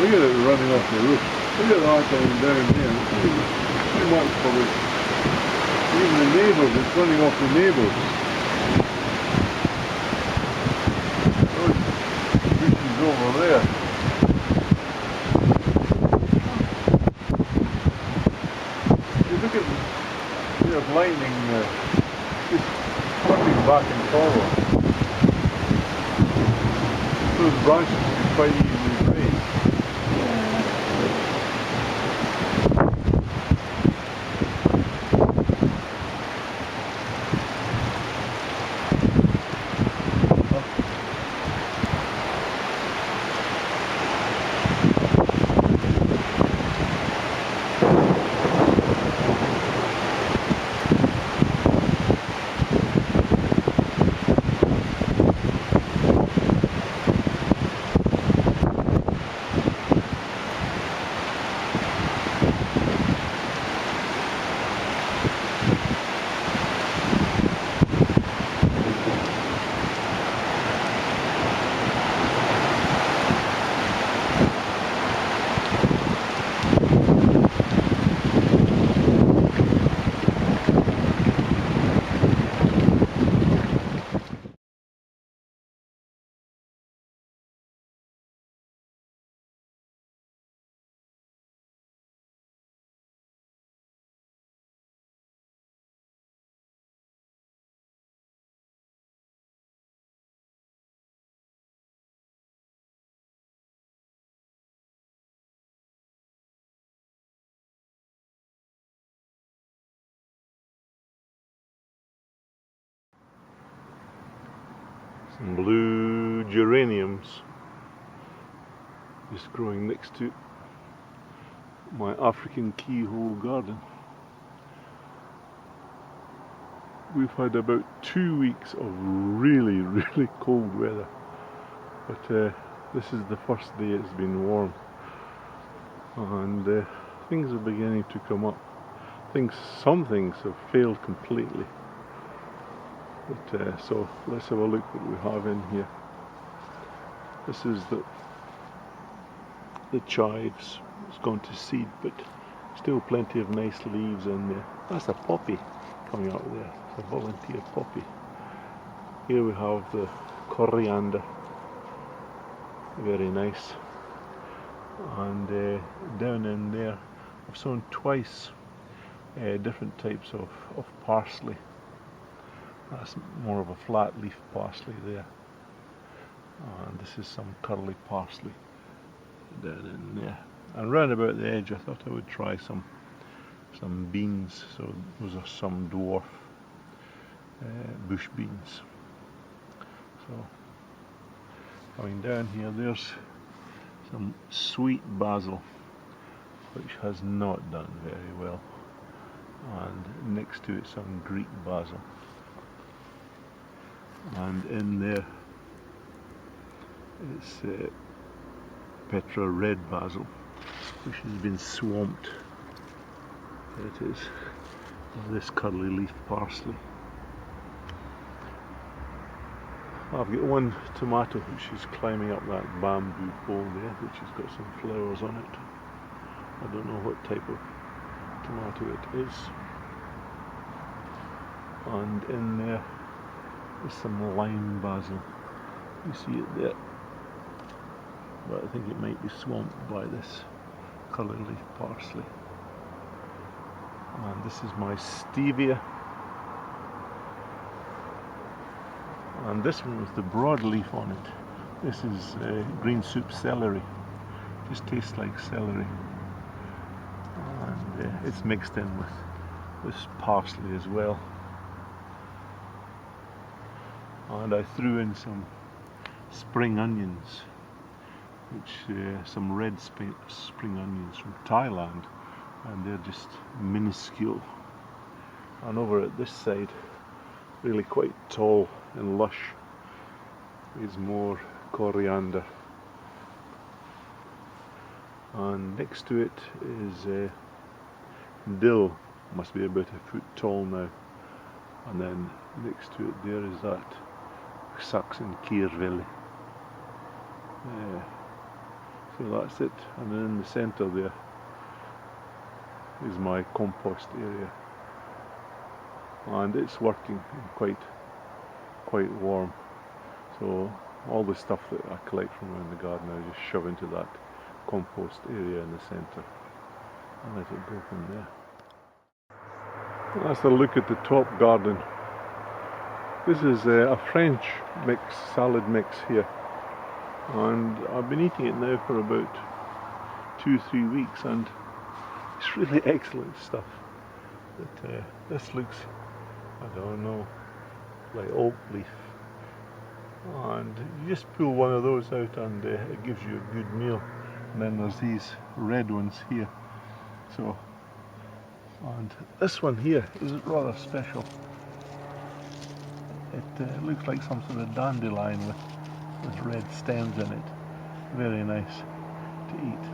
Look at it running off the roof. Look at that going down there. Too much for it. Even the neighbours, it's running off the neighbours. Those bushes over there. You look at there's lightning just flipping back and forward. Those branches can quite easily break. Some blue geraniums just growing next to my African keyhole garden. We've had about 2 weeks of really cold weather, but this is the first day it's been warm, and things are beginning to come up. Some things have failed completely. But, so let's have a look what we have in here. This is the chives. It's gone to seed, but still plenty of nice leaves in there. That's a poppy coming out there. It's a volunteer poppy. Here we have the coriander. Very nice. And down in there I've sown twice different types of parsley. That's more of a flat leaf parsley there, and this is some curly parsley down in there. And round about the edge I thought I would try some beans. So those are some dwarf bush beans. So coming down here, there's some sweet basil, which has not done very well, and next to it some Greek basil. And in there it's Petra red basil, which has been swamped. There it is, this curly leaf parsley. I've got one tomato which is climbing up that bamboo pole there, which has got some flowers on it. I don't know what type of tomato it is. And in there is some lime basil. You see it there, but I think it might be swamped by this curly leaf parsley. And this is my stevia. And this one with the broadleaf on it. This is green soup celery. Just tastes like celery. And it's mixed in with parsley as well. And I threw in some spring onions, which some red spring onions from Thailand, and they're just minuscule. And over at this side, really quite tall and lush, is more coriander. And next to it is dill, must be about a foot tall now. And then next to it there is that Saxon Kierville. So that's it, and then in the centre there is my compost area, and it's working quite warm. So all the stuff that I collect from around the garden I just shove into that compost area in the centre and let it go from there. That's a look at the top garden. This is a French mix, salad mix here, and I've been eating it now for about 2-3 weeks, and it's really excellent stuff. But this looks, I don't know, like oak leaf, and you just pull one of those out and it gives you a good meal. And then there's these red ones here. So, and this one here is rather special. It looks like some sort of dandelion with red stems in it. Very nice to eat.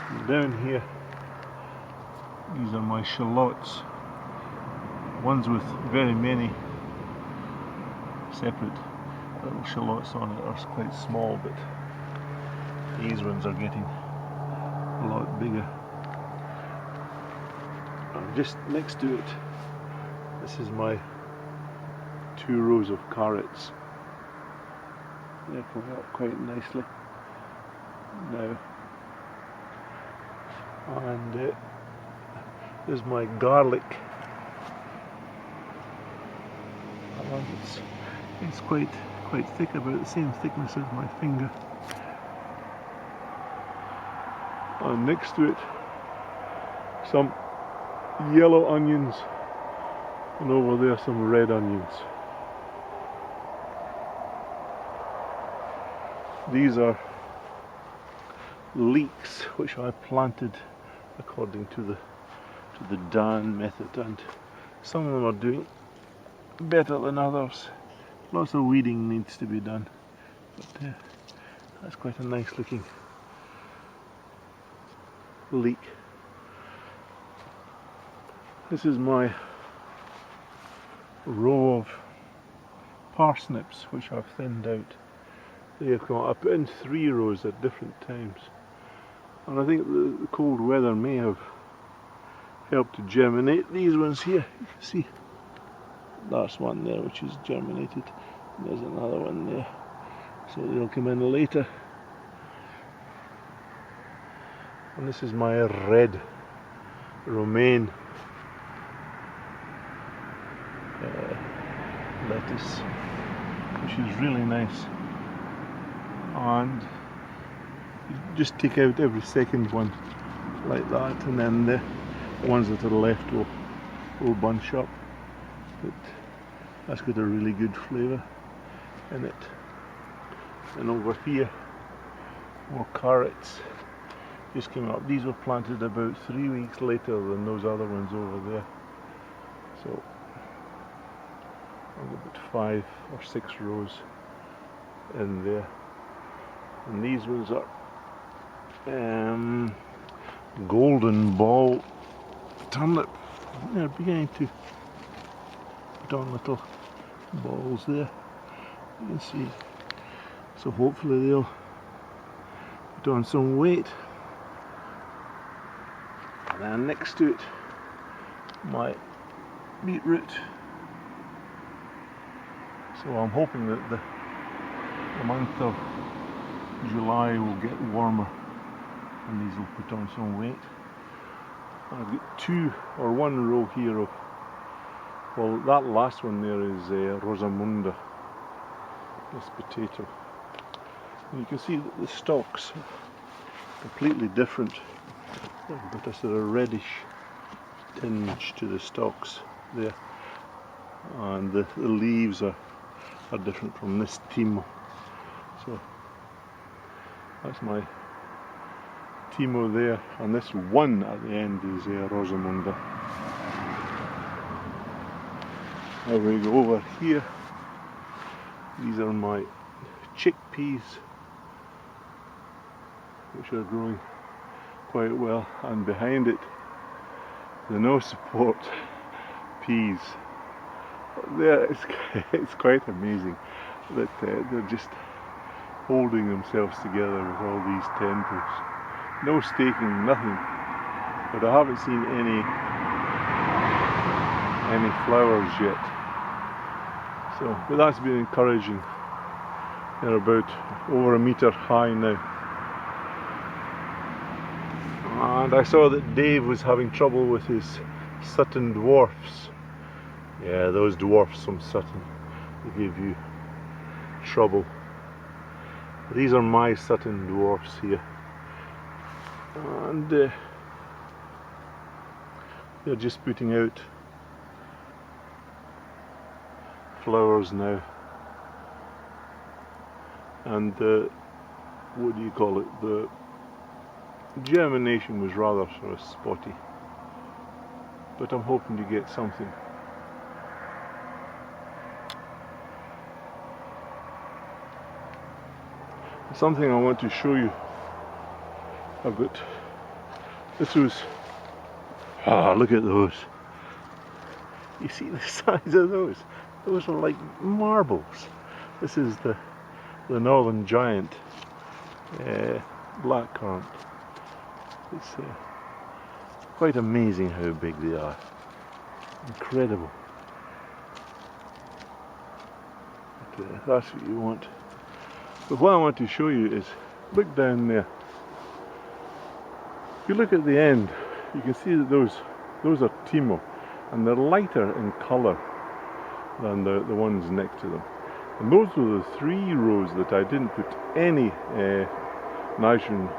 And down here, these are my shallots. Ones with very many separate little shallots on it are quite small, but these ones are getting a lot bigger. And just next to it, this is my 2 rows of carrots. They're coming up quite nicely now. And there's my garlic. And it's quite thick, about the same thickness as my finger. And next to it, some yellow onions, and over there some red onions. These are leeks which I planted according to the Dan method, and some of them are doing better than others. Lots of weeding needs to be done, but that's quite a nice looking leek. This is my row of parsnips which I've thinned out. They have come up in 3 rows at different times, and I think the cold weather may have helped to germinate these ones here. You can see that's one there which is germinated, and there's another one there, so they'll come in later. And this is my red romaine lettuce, which is really nice, and you just take out every second one like that, and then the ones that are left will bunch up. But that's got a really good flavour in it. And over here, more carrots just came up. These were planted about 3 weeks later than those other ones over there. So I've got about 5 or 6 rows in there. And these ones are golden ball turnip. They're beginning to put on little balls there, you can see. So hopefully they'll put on some weight. And then next to it, my beetroot. So I'm hoping that the month of July will get warmer and these will put on some weight. I've got 1 row here of, well, that last one there is Rosamunda, this potato. And you can see that the stalks are completely different. They've got a sort of reddish tinge to the stalks there, and the leaves are different from this Timo. So that's my Timo there, and this one at the end is Rosamunda. Now we go over here. These are my chickpeas, which are growing quite well, and behind it the no support peas. There, it's quite amazing that they're just holding themselves together with all these tendrils. No staking, nothing. But I haven't seen any flowers yet. So, but that's been encouraging. They're about over 1 metre high now. And I saw that Dave was having trouble with his Sutton dwarfs. Yeah, those dwarfs from Sutton, they give you trouble. These are my Sutton dwarfs here. And they're just putting out flowers now. And what do you call it? The germination was rather sort of spotty. But I'm hoping to get something. Something I want to show you. I've got, this was, look at those. You see the size of those? Those are like marbles. This is the northern giant blackcurrant. It's quite amazing how big they are. Incredible. But, that's what you want. But what I want to show you is, look down there. If you look at the end, you can see that those are Timo, and they're lighter in colour than the ones next to them. And those were the 3 rows that I didn't put any nitrogen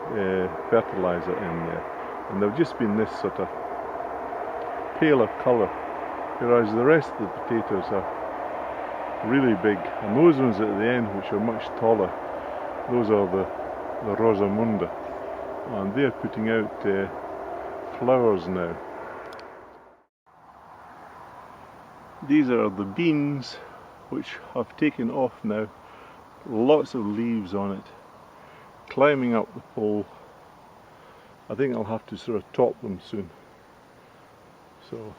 fertiliser in there, and they've just been this sort of paler colour, whereas the rest of the potatoes are really big. And those ones at the end, which are much taller, those are the Rosamunda, and they're putting out flowers now. These are the beans, which have taken off now, lots of leaves on it, climbing up the pole. I think I'll have to sort of top them soon. So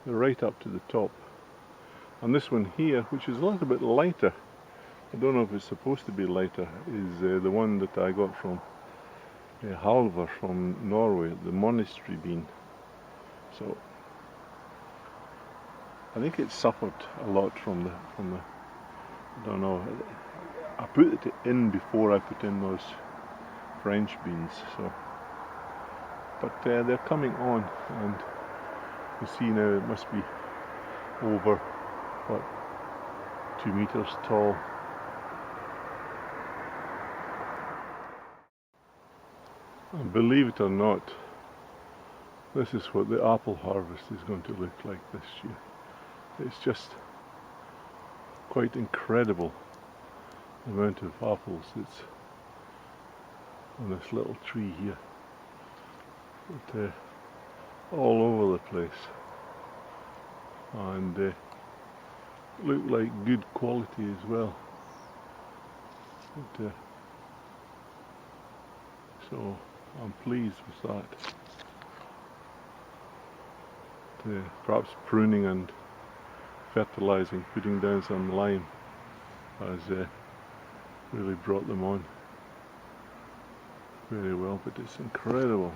they're right up to the top. And this one here, which is a little bit lighter, I don't know if it's supposed to be lighter, is the one that I got from Halvar from Norway, the monastery bean. So I think it suffered a lot from the I don't know, I put it in before I put in those French beans, so, but they're coming on, and you see now it must be over, what, 2 meters tall. And believe it or not, this is what the apple harvest is going to look like this year. It's just quite incredible the amount of apples that's on this little tree here. But, all over the place, and look like good quality as well. But, so I'm pleased with that. Perhaps pruning and fertilizing, putting down some lime has really brought them on very well. But it's incredible.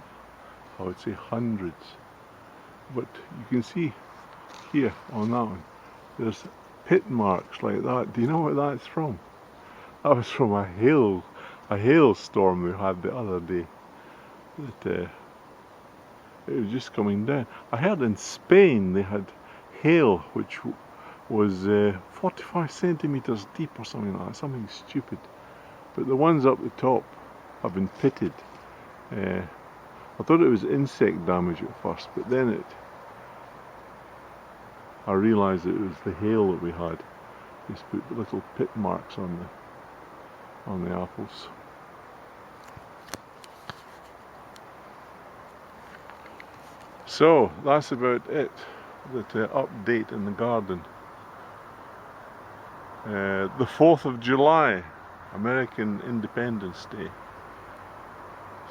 I would say hundreds. But you can see here on that one, there's pit marks like that. Do you know what that's from? That was from a hailstorm we had the other day. It was just coming down. I heard in Spain they had hail which was 45 centimeters deep or something like that, something stupid. But the ones up the top have been pitted. I thought it was insect damage at first, but then I realised it was the hail that we had. Just put little pit marks on the apples. So that's about it. The update in the garden. The 4th of July, American Independence Day.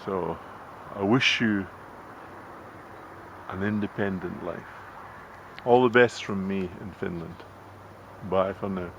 So I wish you an independent life. All the best from me in Finland. Bye for now.